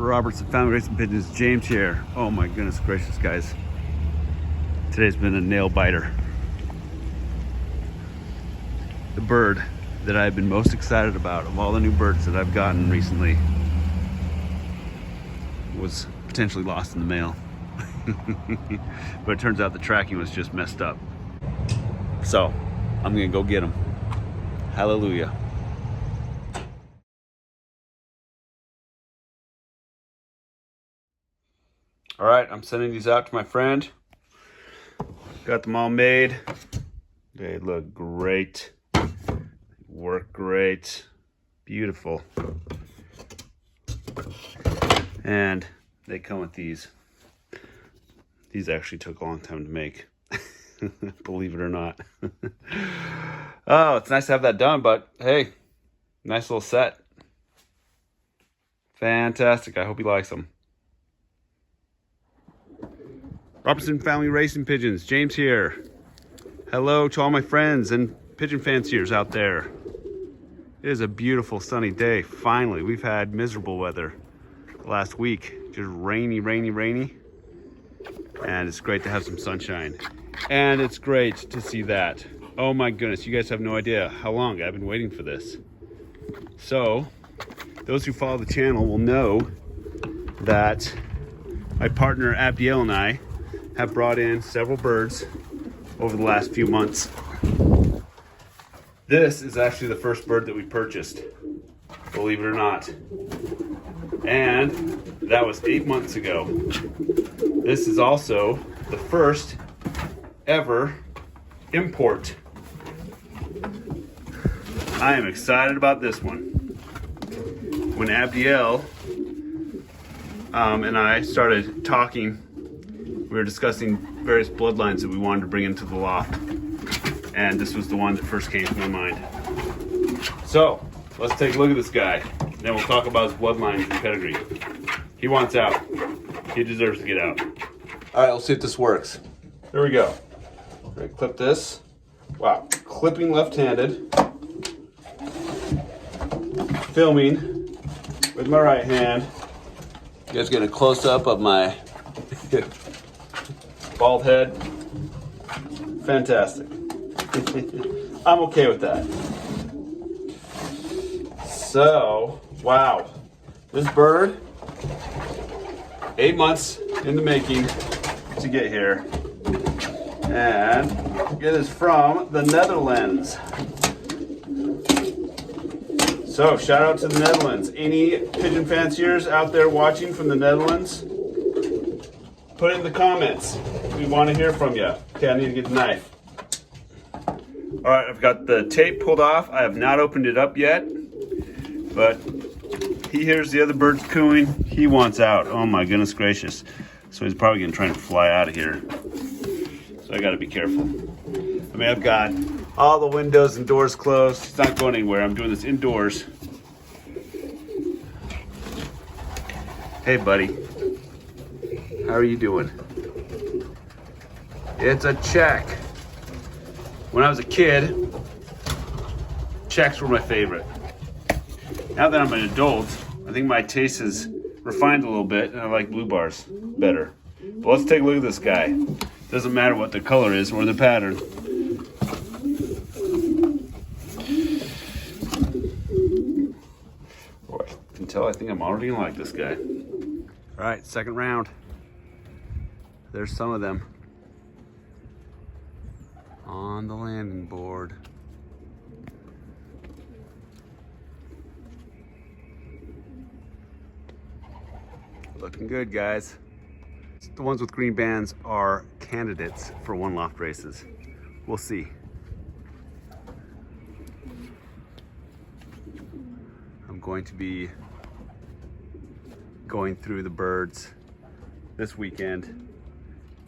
Robertson Family Racing Pigeons, James here. Oh my goodness gracious, guys. Today's been a nail biter. The bird that I've been most excited about of all the new birds that I've gotten recently was potentially lost in the mail. But it turns out the tracking was just messed up. So I'm gonna go get him. Hallelujah. All right, I'm sending these out to my friend. Got them all made. They look great. Work great. Beautiful. And they come with these. These actually took a long time to make. Believe it or not. Oh, it's nice to have that done, but hey, nice little set. Fantastic. I hope he likes them. Robertson Family Racing Pigeons, James here. Hello to all my friends and pigeon fanciers out there. It is a beautiful sunny day, finally. We've had miserable weather last week, just rainy. And it's great to have some sunshine. And it's great to see that. Oh my goodness, you guys have no idea how long I've been waiting for this. So, those who follow the channel will know that my partner Abdiel and I have brought in several birds over the last few months. This is actually the first bird that we purchased, believe it or not. And that was 8 months ago. This is also the first ever import. I am excited about this one. When Abdiel and I started talking, we were discussing various bloodlines that we wanted to bring into the loft, and this was the one that first came to my mind. So let's take a look at this guy, then we'll talk about his bloodlines and pedigree. He wants out. He deserves to get out. All right, let's see if this works. There we go. All right, clip this. Wow, clipping left-handed. Filming with my right hand. You guys get a close-up of my bald head. Fantastic. I'm okay with that. So, wow. This bird, 8 months in the making to get here. And it is from the Netherlands. So, shout out to the Netherlands. Any pigeon fanciers out there watching from the Netherlands? Put it in the comments. We want to hear from you. Okay, I need to get the knife. All right, I've got the tape pulled off. I have not opened it up yet, but he hears the other birds cooing. He wants out. Oh my goodness gracious. So he's probably gonna try and fly out of here. So I gotta be careful. I mean, I've got all the windows and doors closed. He's not going anywhere. I'm doing this indoors. Hey buddy, how are you doing? It's a check. When I was a kid, checks were my favorite. Now that I'm an adult, I think my taste has refined a little bit and I like blue bars better. But let's take a look at this guy. Doesn't matter what the color is or the pattern. Boy, I can tell I think I'm already gonna like this guy. All right, second round. There's some of them on the landing board. Looking good, guys. The ones with green bands are candidates for one loft races. We'll see. I'm going to be going through the birds this weekend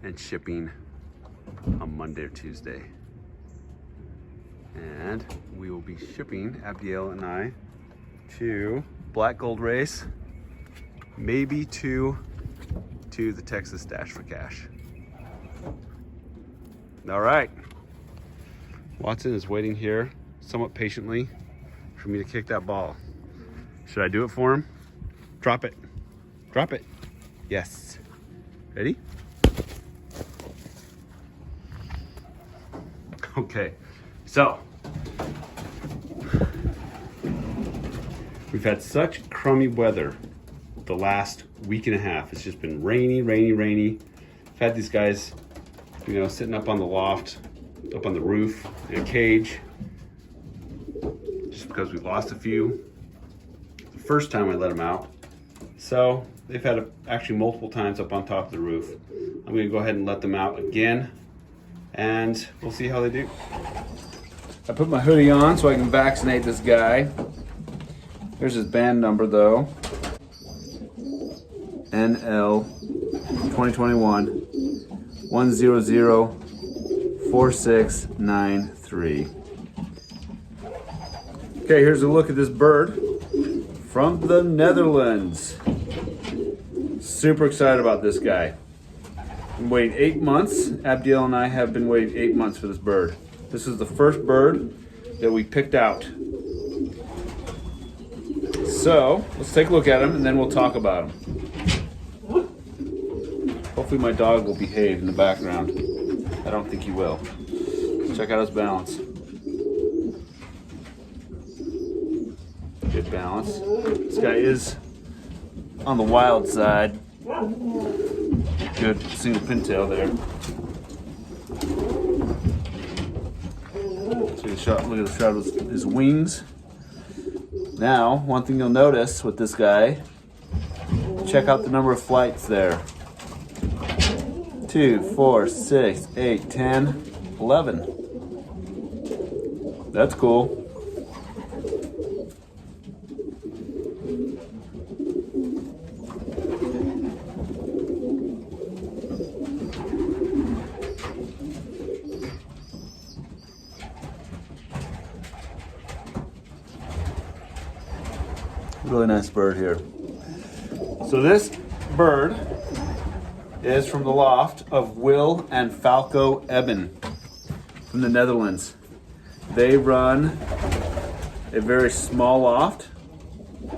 and shipping on Monday or Tuesday. And we will be shipping, Abdiel and I, to Black Gold Race, maybe to the Texas Dash for Cash. All right. Watson is waiting here somewhat patiently for me to kick that ball. Should I do it for him? Drop it. Drop it. Yes. Ready? Okay, so we've had such crummy weather the last week and a half. It's just been rainy, rainy, rainy. I've had these guys, you know, sitting up on the loft, up on the roof in a cage, just because we lost a few the first time I let them out. So they've had actually multiple times up on top of the roof. I'm gonna go ahead and let them out again, and we'll see how they do. I put my hoodie on so I can vaccinate this guy. Here's his band number though. NL 2021 1004693. Okay, here's a look at this bird from the Netherlands. Super excited about this guy. Been waiting 8 months. Abdiel and I have been waiting 8 months for this bird. This is the first bird that we picked out. So let's take a look at him and then we'll talk about him. Hopefully my dog will behave in the background. I don't think he will. Check out his balance. Good balance. This guy is on the wild side. Good single pintail there. Look at the shot of his wings. Now, one thing you'll notice with this guy, check out the number of flights there. 2, 4, 6, 8, 10, 11. That's cool. Really nice bird here. So this bird is from the loft of Will and Falco Ebben from the Netherlands. They run a very small loft.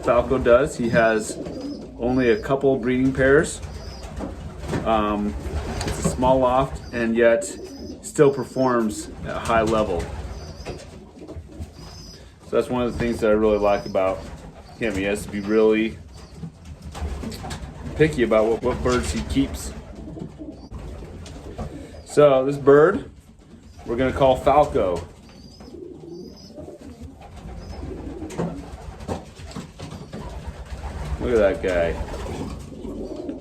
Falco does. He has only a couple breeding pairs. It's a small loft and yet still performs at a high level. So that's one of the things that I really like about him. He has to be really picky about what birds he keeps. So this bird, we're gonna call Falco. Look at that guy.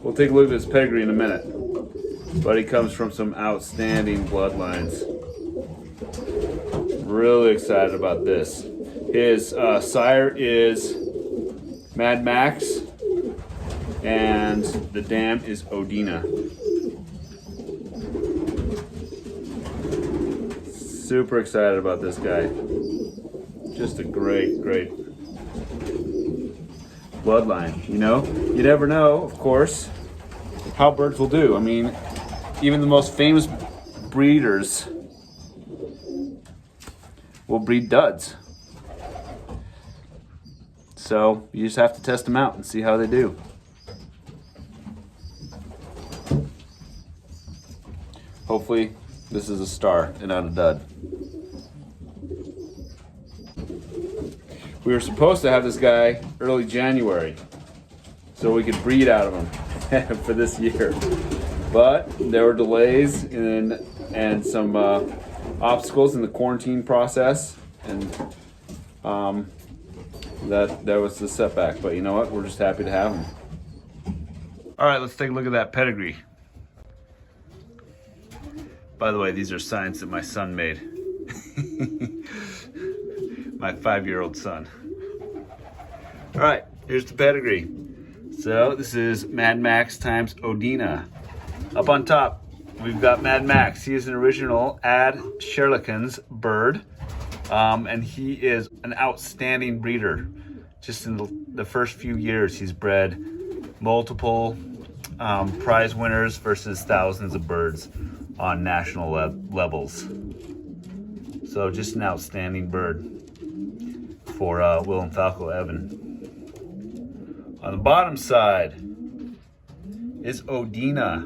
We'll take a look at his pedigree in a minute, but he comes from some outstanding bloodlines. Really excited about this. His sire is Mad Max, and the dam is Odina. Super excited about this guy. Just a great, great bloodline. You know, you never know, of course, how birds will do. I mean, even the most famous breeders will breed duds. So you just have to test them out and see how they do. Hopefully this is a star and not a dud. We were supposed to have this guy early January so we could breed out of him for this year. But there were delays and some obstacles in the quarantine process, and that was the setback. But you know what? We're just happy to have him. All right, let's take a look at that pedigree. By the way, these are signs that my son made. My 5-year-old son. All right, here's the pedigree. So this is Mad Max times Odina. Up on top, we've got Mad Max. He is an original Ad Sherlickens bird, and he is an outstanding breeder. Just in the first few years, he's bred multiple prize winners versus thousands of birds on national levels. So just an outstanding bird for Will and Falco Ebben. On the bottom side, is Odina.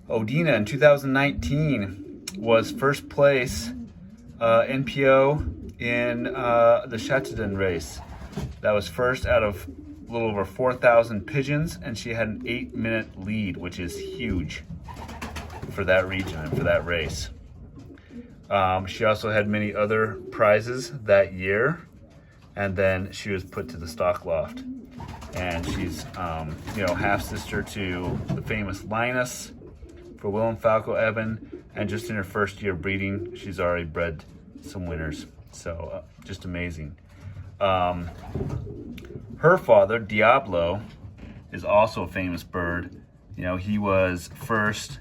Odina in 2019 was first place NPO in the Shetland race. That was first out of a little over 4,000 pigeons, and she had an 8-minute lead, which is huge for that region and for that race. She also had many other prizes that year, and then she was put to the stock loft. And she's, half sister to the famous Linus for Willem Falco Ebben, and just in her first year breeding, she's already bred some winners. So just amazing. Her father, Diablo, is also a famous bird. You know, he was first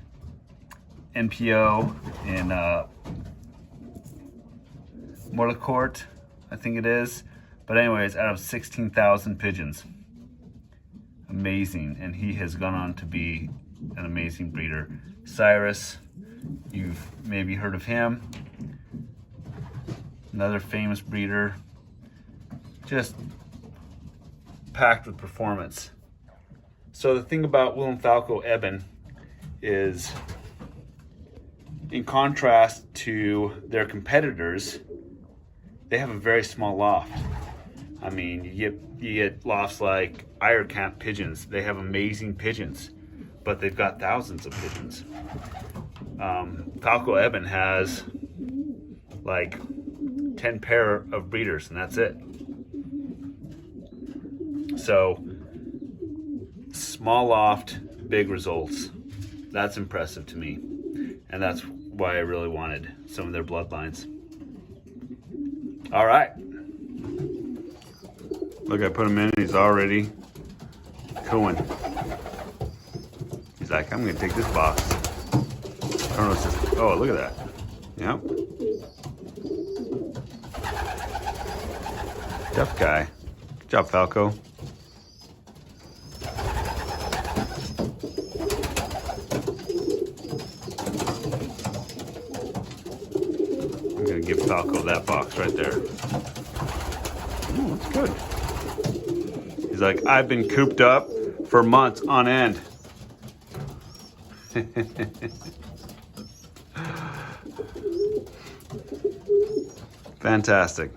NPO in Morlecourt, I think it is. But anyways, out of 16,000 pigeons. Amazing. And he has gone on to be an amazing breeder. Cyrus, you've maybe heard of him. Another famous breeder. Just packed with performance. So the thing about Willem Falco Ebben is, in contrast to their competitors, they have a very small loft. I mean, you get lofts like Eierkamp Pigeons. They have amazing pigeons, but they've got thousands of pigeons. Falco Ebben has like 10 pair of breeders, and that's it. So, small loft, big results. That's impressive to me. And that's why I really wanted some of their bloodlines. All right. Look, I put him in, he's already cooing. He's like, I'm gonna take this box. I don't know, it's just, oh, look at that. Yep. Tough guy. Good job, Falco. I'm gonna give Falco that box right there. Oh, that's good. He's like, I've been cooped up for months on end. Fantastic.